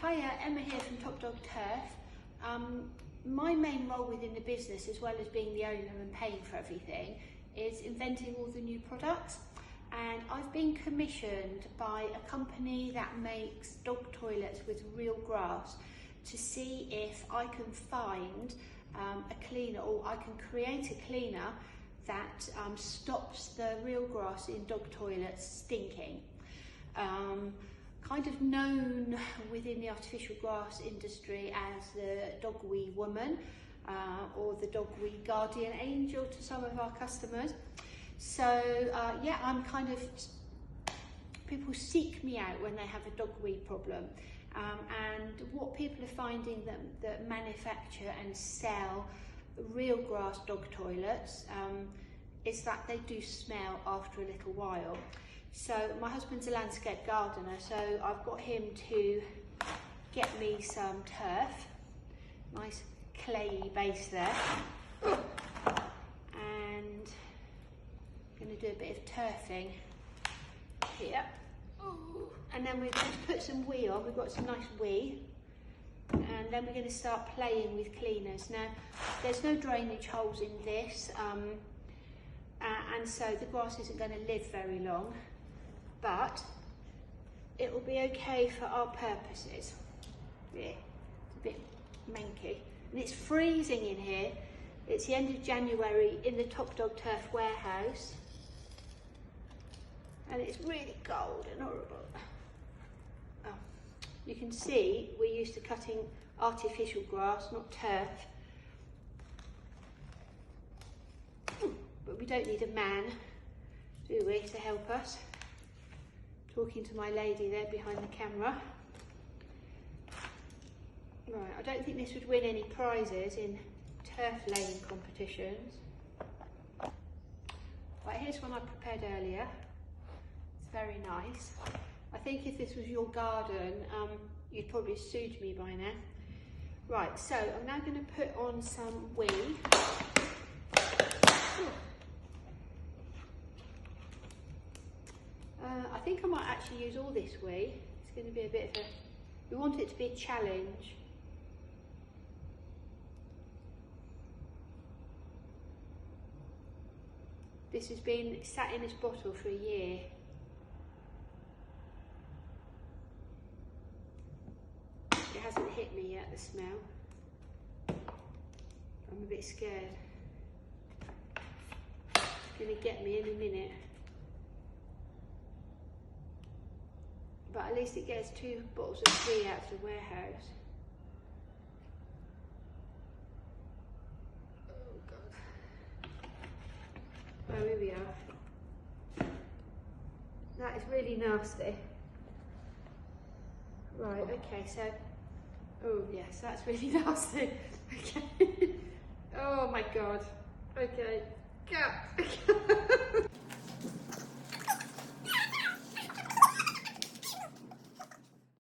Hiya, Emma here from Top Dog Turf. My main role within the business, as well as being the owner and paying for everything, is inventing all the new products. And I've been commissioned by a company that makes dog toilets with real grass to see if I can find a cleaner, or I can create a cleaner that stops the real grass in dog toilets stinking. Kind of known within the artificial grass industry as the dog wee woman, or the dog wee guardian angel to some of our customers. So yeah, I'm kind of, people seek me out when they have a dog wee problem. And what people are finding that manufacture and sell real grass dog toilets is that they do smell after a little while. So my husband's a landscape gardener, so I've got him to get me some turf, nice clayey base there, and I'm going to do a bit of turfing here. And then we're going to put some wee on. We've got some nice wee, and then we're going to start playing with cleaners. Now, there's no drainage holes in this, and so the grass isn't going to live very long, but it will be okay for our purposes. Yeah, it's a bit manky, and it's freezing in here. It's the end of January in the Top Dog Turf warehouse, and it's really cold and horrible. Oh, you can see we're used to cutting artificial grass, not turf. But we don't need a man, do we, to help us? Talking to my lady there behind the camera. Right, I don't think this would win any prizes in turf laying competitions. Right, here's one I prepared earlier. It's very nice. I think if this was your garden, you'd probably have sued me by now. Right, so I'm now going to put on some wee. I think I might actually use all this wee. It's going to be a bit of a, we want it to be a challenge. This has been sat in this bottle for a year. It hasn't hit me yet, the smell. I'm a bit scared. It's going to get me in a minute. But at least it gets 2 bottles of wee out of the warehouse. Oh God. Oh, here we are. That is really nasty. Right, okay, so, oh yes, that's really nasty. Okay. Oh my God. Okay. Go.